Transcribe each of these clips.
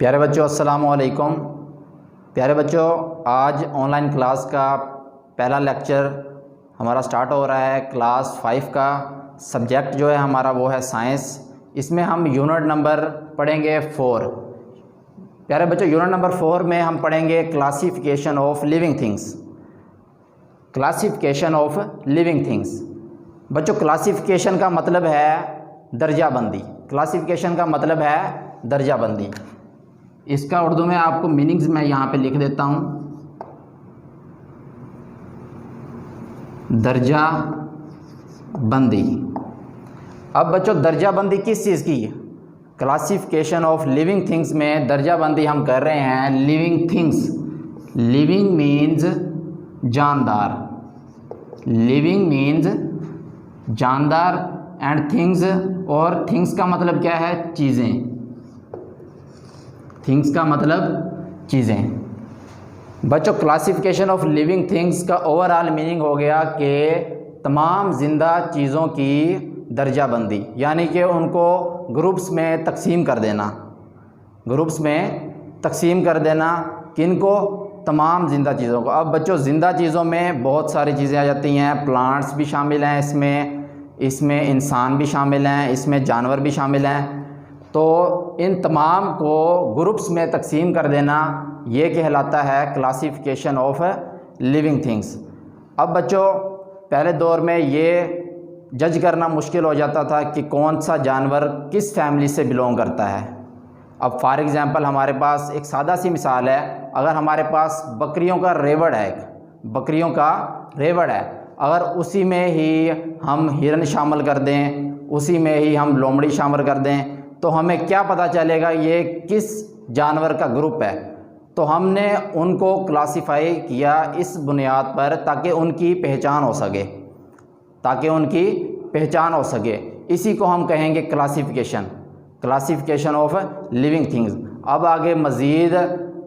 प्यारे बच्चों अस्सलाम वालेकुम। प्यारे बच्चों, आज ऑनलाइन क्लास का पहला लेक्चर हमारा स्टार्ट हो रहा है। क्लास 5 का सब्जेक्ट जो है हमारा वो है साइंस। इसमें हम यूनिट नंबर पढ़ेंगे 4। प्यारे बच्चों, यूनिट नंबर 4 में हम पढ़ेंगे classification of living things. Classification of living things. बच्चों, क्लासिफिकेशन का मतलब है दर्जाबंदी। क्लासिफिकेशन का मतलब है दर्जाबंदी। इसका उर्दू में आपको मीनिंग्स मैं यहाँ पे लिख देता हूँ। दर्जा बंदी। अब बच्चों, दर्जा बंदी किस चीज़ की? क्लासिफिकेशन ऑफ लिविंग थिंग्स में दर्जा बंदी हम कर रहे हैं लिविंग थिंग्स। लिविंग मीन्स जानदार। लिविंग मीन्स जानदार एंड थिंग्स, और थिंग्स का मतलब क्या है? चीज़ें। थिंग्स का मतलब चीज़ें। बच्चों, क्लासिफिकेशन ऑफ लिविंग थिंग्स का ओवरऑल मीनिंग हो गया कि तमाम जिंदा चीज़ों की दर्जाबंदी, यानी कि उनको ग्रुप्स में तकसीम कर देना। ग्रुप्स में तकसीम कर देना किनको? तमाम जिंदा चीज़ों को। अब बच्चों, जिंदा चीज़ों में बहुत सारी चीज़ें आ जाती हैं। प्लांट्स भी शामिल हैं इसमें इंसान भी शामिल हैं, इसमें जानवर भी शामिल हैं। तो इन तमाम को ग्रुप्स में तकसीम कर देना ये कहलाता है क्लासिफिकेशन ऑफ लिविंग थिंग्स। अब बच्चों, पहले दौर में ये जज करना मुश्किल हो जाता था कि कौन सा जानवर किस फैमिली से बिलोंग करता है। अब फॉर एग्ज़ाम्पल हमारे पास एक सादा सी मिसाल है। अगर हमारे पास बकरियों का रेवड़ है, बकरियों का रेवड़ है, अगर उसी में ही हम हिरन शामिल कर दें, उसी में ही हम लोमड़ी शामिल कर दें, तो हमें क्या पता चलेगा ये किस जानवर का ग्रुप है? तो हमने उनको क्लासिफाई किया इस बुनियाद पर ताकि उनकी पहचान हो सके। इसी को हम कहेंगे क्लासिफिकेशन ऑफ लिविंग थिंग्स। अब आगे मज़ीद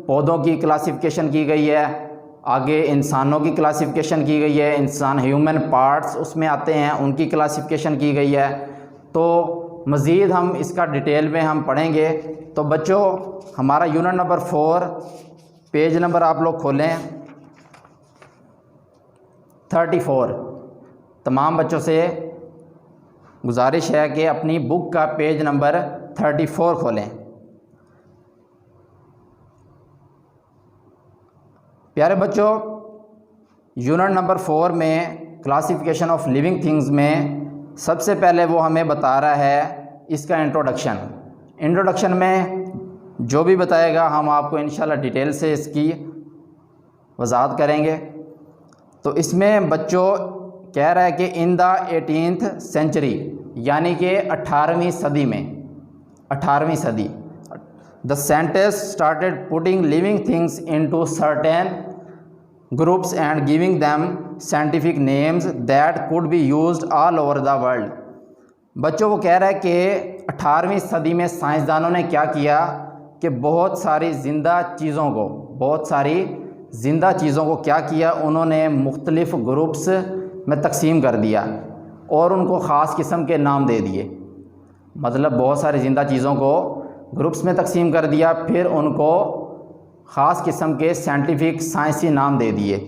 पौधों की क्लासिफिकेशन की गई है, आगे इंसानों की क्लासिफिकेशन की गई है। इंसान ह्यूमन पार्ट्स उसमें आते हैं, उनकी क्लासिफिकेशन की गई है। तो मज़ीद हम इसका डिटेल में हम पढ़ेंगे। तो बच्चों, हमारा यूनिट नंबर 4, पेज नंबर आप लोग खोलें 34। तमाम बच्चों से गुजारिश है कि अपनी बुक का पेज नंबर 34 खोलें। प्यारे बच्चों, यूनिट नंबर 4 में क्लासिफिकेशन ऑफ लिविंग थिंग्स में सबसे पहले वो हमें बता रहा है इसका इंट्रोडक्शन में जो भी बताएगा हम आपको इंशाल्लाह डिटेल से इसकी वजाहत करेंगे। तो इसमें बच्चों कह रहा है कि इन द 18th सेंचुरी, यानी कि 18वीं सदी में, 18वीं सदी, the scientist started putting living things into certain groups and giving them scientific names that could be used all over the world. बच्चों, वो कह रहा है कि 18वीं सदी में साइंसदानों ने क्या किया कि बहुत सारी ज़िंदा चीज़ों को क्या किया, उन्होंने मुख्तलिफ़ ग्रुप्स में तकसीम कर दिया और उनको ख़ास किस्म के नाम दे दिए। मतलब बहुत सारी ज़िंदा चीज़ों को ग्रुप्स में तकसीम कर दिया, फिर उनको ख़ास किस्म के साइंटिफिक साइंसी नाम दे दिए।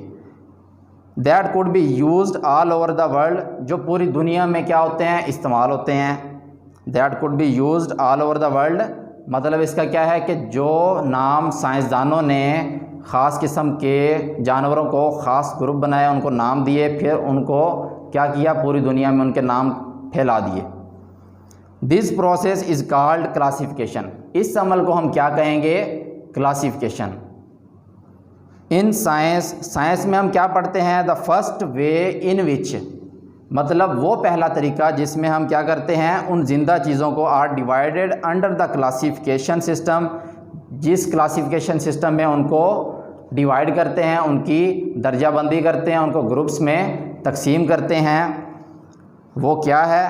That could be used all over the world, जो पूरी दुनिया में क्या होते हैं? इस्तेमाल होते हैं। That could be used all over the world, मतलब इसका क्या है कि जो नाम साइंसदानों ने ख़ास किस्म के जानवरों को ख़ास ग्रुप बनाया, उनको नाम दिए, फिर उनको क्या किया? पूरी दुनिया में उनके नाम फैला दिए। This process is called classification. इस अमल को हम क्या कहेंगे? क्लासिफिकेशन। इन साइंस में हम क्या पढ़ते हैं? द फर्स्ट वे इन विच, मतलब वो पहला तरीका जिसमें हम क्या करते हैं? उन जिंदा चीज़ों को are divided under the classification system, जिस क्लासिफिकेशन सिस्टम में उनको डिवाइड करते हैं, उनकी दर्जाबंदी करते हैं, उनको ग्रुप्स में तकसीम करते हैं, वो क्या है?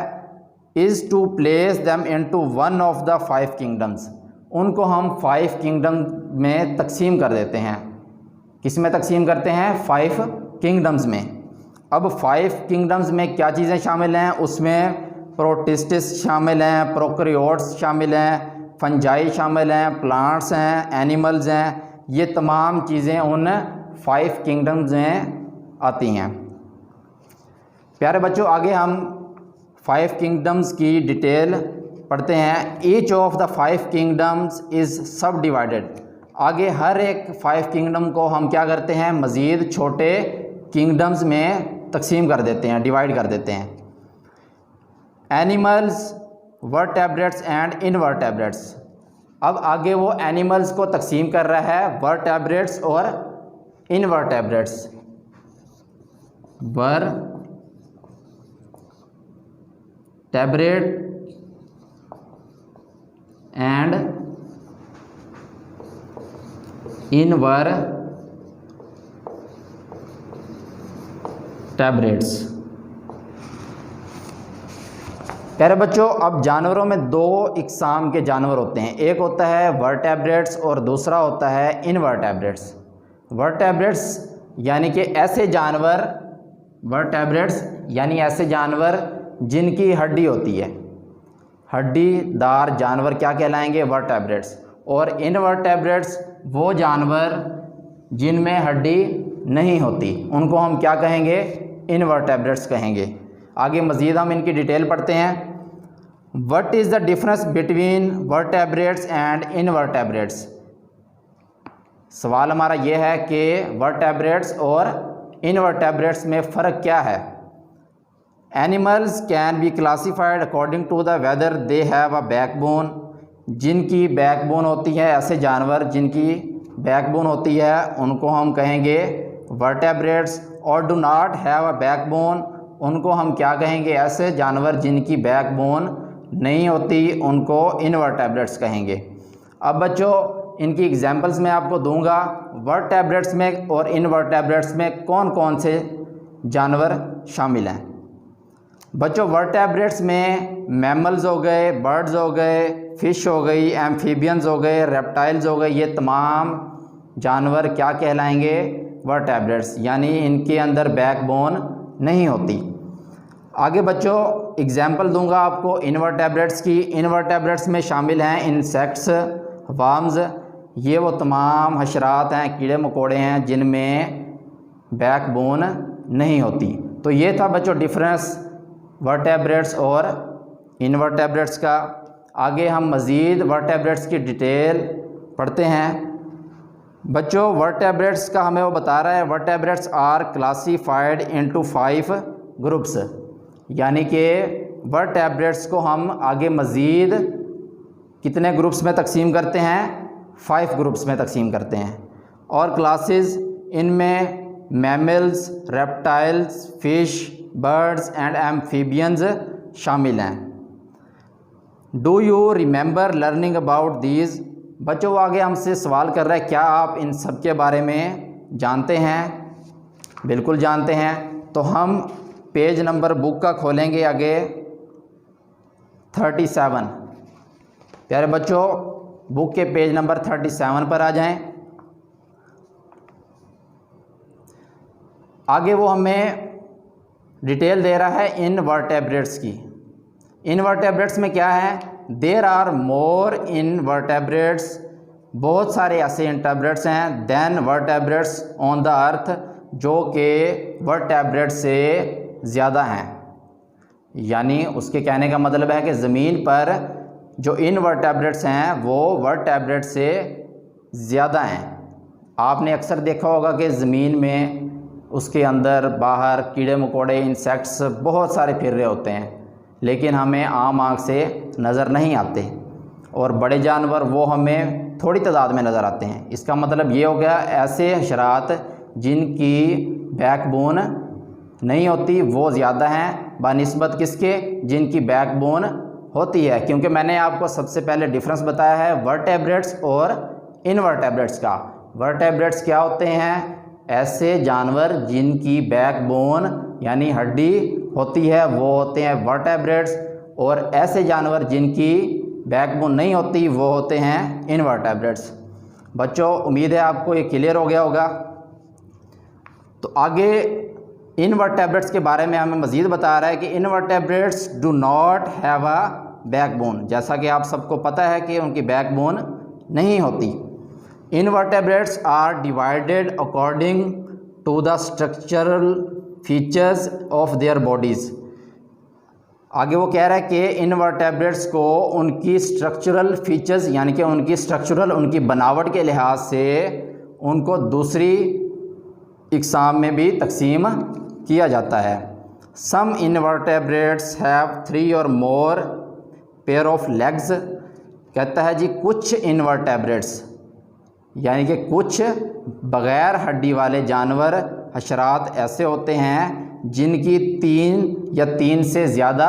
Is to place them into one of the 5 kingdoms. उनको हम 5 किंगडम में तकसीम कर देते हैं। किस में तकसीम करते हैं? 5 किंगडम्स में। अब 5 किंगडम्स में क्या चीज़ें शामिल हैं? उसमें प्रोटिस्टिस शामिल हैं, प्रोकैरियोट्स शामिल हैं, फंजाई शामिल हैं, प्लांट्स हैं, एनिमल्स हैं, ये तमाम चीज़ें उन 5 किंगडम्स में आती हैं। प्यारे बच्चों, आगे हम 5 किंगडम्स की डिटेल पढ़ते हैं। Each of the 5 kingdoms is सब डिवाइडेड। आगे हर एक 5 किंगडम को हम क्या करते हैं, मज़ीद छोटे किंगडम्स में तकसीम कर देते हैं, डिवाइड कर देते हैं। Animals, vertebrates and invertebrates. अब आगे वो एनिमल्स को तकसीम कर रहा है वर्टेब्रेट्स और इनवर्टेब्रेट्स। Vertebrate and invertebrates. प्यारे बच्चों, अब जानवरों में 2 इकसाम के जानवर होते हैं। एक होता है वर्टेब्रेट्स और दूसरा होता है इनवर्टेब्रेट्स। वर्टेब्रेट्स यानी कि ऐसे जानवर, वर्टेब्रेट्स यानी ऐसे जानवर जिनकी हड्डी होती है, हड्डीदार जानवर क्या कहलाएंगे, वर्टेब्रेट्स। और इनवर्टेब्रेट्स वो जानवर जिनमें हड्डी नहीं होती, उनको हम क्या कहेंगे, इनवर्टेब्रेट्स कहेंगे। आगे मज़ीद हम इनकी डिटेल पढ़ते हैं। What is the difference between vertebrates and invertebrates. सवाल हमारा यह है कि वर्टेब्रेट्स और इनवर्टेब्रेट्स में फ़र्क क्या है। Animals can be classified according to the whether they have a backbone. जिनकी बैकबोन होती है, ऐसे जानवर जिनकी बैकबोन होती है, उनको हम कहेंगे वर्टेब्रेट्स। और do not have a backbone, उनको हम क्या कहेंगे, ऐसे जानवर जिनकी बैकबोन नहीं होती, उनको इनवर्टेब्रेट्स कहेंगे। अब बच्चों, इनकी एग्जांपल्स मैं आपको दूंगा। वर्टेब्रेट्स में और इनवर्टेब्रेट्स में कौन कौन से जानवर शामिल हैं। बच्चों, वर्टेब्रेट्स में मैमल्स हो गए, बर्ड्स हो गए, फ़िश हो गई, एम्फीबियंस हो गए, रेप्टाइल्स हो गए, ये तमाम जानवर क्या कहलाएंगे, वर्टेब्रेट्स, यानी इनके अंदर बैकबोन नहीं होती। आगे बच्चों एग्जाम्पल दूंगा आपको इनवर्टेब्रेट्स की। इनवर्टेब्रेट्स में शामिल हैं इंसेक्ट्स, वर्म्स, ये वो तमाम हशरात हैं, कीड़े मकोड़े हैं जिनमें बैकबोन नहीं होती। तो ये था बच्चों डिफरेंस वर्टेब्रेट्स और इनवर्टेब्रेट्स का। आगे हम मज़ीद वर्टेब्रेट्स की डिटेल पढ़ते हैं। बच्चों, वर्टेब्रेट्स का हमें वो बता रहा है, vertebrates are classified into 5 groups, यानी कि वर्टेब्रेट्स को हम आगे मज़ीद कितने ग्रुप्स में तकसीम करते हैं, 5 ग्रुप्स में तकसीम करते हैं। और क्लासेस इनमें mammals, reptiles, fish, birds and amphibians शामिल हैं। Do you remember learning about these. बच्चों, वो आगे हमसे सवाल कर रहा है, क्या आप इन सब के बारे में जानते हैं। बिल्कुल जानते हैं। तो हम पेज नंबर बुक का खोलेंगे आगे 37। प्यारे बच्चों, बुक के पेज नंबर 37 पर आ जाएं। आगे वो हमें डिटेल दे रहा है इनवर्टेब्रेट्स की। इनवर्टेब्रेट्स में क्या है, देर आर मोर इनवर्टेब्रेट्स, बहुत सारे ऐसे इंटरब्रेट्स हैं, then vertebrates on the earth, जो कि वर्टेब्रेट्स से ज़्यादा हैं। यानी उसके कहने का मतलब है कि ज़मीन पर जो इनवर्टेब्रेट्स हैं वो वर्टेब्रेट्स से ज़्यादा हैं। आपने अक्सर देखा होगा कि ज़मीन में उसके अंदर बाहर कीड़े मकोड़े, इंसेक्ट्स बहुत सारे फिर रहे होते हैं, लेकिन हमें आम आँख से नज़र नहीं आते। और बड़े जानवर वो हमें थोड़ी तादाद में नज़र आते हैं। इसका मतलब ये हो गया, ऐसे हशरात जिनकी बैकबोन नहीं होती वो ज़्यादा हैं बनिस्बत किसके, जिनकी बैकबोन होती है। क्योंकि मैंने आपको सबसे पहले डिफरेंस बताया है वर्टेब्रेट्स और इनवर्टेब्रेट्स का। वर्टेब्रेट्स क्या होते हैं, ऐसे जानवर जिनकी बैकबोन यानी हड्डी होती है वो होते हैं वर्टेब्रेट्स, और ऐसे जानवर जिनकी बैकबोन नहीं होती वो होते हैं इनवर्टेब्रेट्स। बच्चों, उम्मीद है आपको ये क्लियर हो गया होगा। तो आगे इनवर्टेब्रेट्स के बारे में हमें मज़ीद बता रहा है कि invertebrates do not have a backbone, जैसा कि आप सबको पता है कि उनकी बैकबोन नहीं होती। Invertebrates are divided according to the structural features of their bodies. आगे वो कह रहा है कि इनवर्टेब्रेट्स को उनकी स्ट्रक्चरल फीचर्स यानी कि उनकी बनावट के लिहाज से उनको दूसरी इकसाम में भी तकसीम किया जाता है। सम इनवर्टेब्रेट्स हैव 3 और मोर पेयर ऑफ लेग्स। कहता है जी कुछ इनवर्टेब्रेट्स यानी कि कुछ बग़ैर हड्डी वाले जानवर हशरात ऐसे होते हैं जिनकी 3 या 3 से ज़्यादा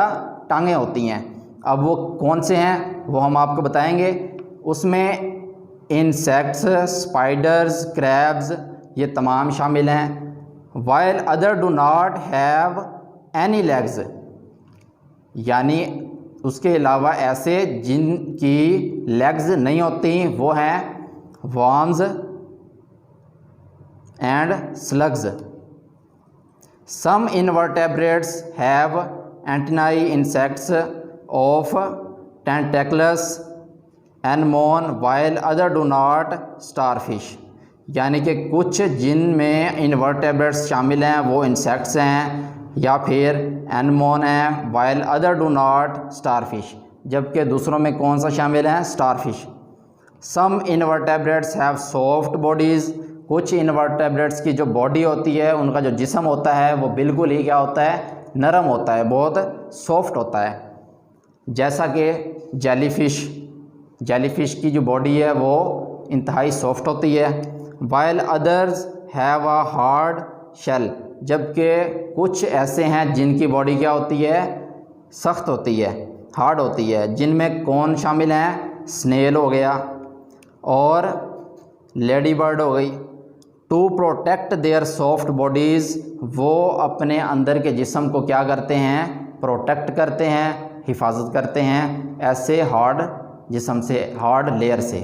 टांगें होती हैं। अब वो कौन से हैं वो हम आपको बताएंगे। उसमें इंसेक्ट्स, स्पाइडर्स, क्रैब्स ये तमाम शामिल हैं। While other do not have any legs, यानी उसके अलावा ऐसे जिनकी लेग्स नहीं होती वो हैं worms and slugs. Some invertebrates have antennae insects of tentacles anemone while other do not starfish, यानी कि कुछ जिनमें इनवर्टेब्रेट्स शामिल हैं वो इंसेक्ट्स हैं या फिर एनमोन हैं, while other do not starfish, जबकि दूसरों में कौन सा शामिल है starfish. Some invertebrates have soft bodies, कुछ इनवर्टेब्रेट्स की जो बॉडी होती है उनका जो जिस्म होता है वो बिल्कुल ही क्या होता है नरम होता है, बहुत सॉफ्ट होता है, जैसा कि जेलीफ़िश की जो बॉडी है वो इंतहाई सॉफ्ट होती है। While others have a hard shell, जबकि कुछ ऐसे हैं जिनकी बॉडी क्या होती है सख्त होती है, हार्ड होती है, जिनमें कौन शामिल हैं स्नेल हो गया और लेडी बर्ड हो गई। To protect their soft bodies, वो अपने अंदर के जिस्म को क्या करते हैं प्रोटेक्ट करते हैं, हिफाजत करते हैं ऐसे हार्ड जिस्म से, हार्ड लेयर से।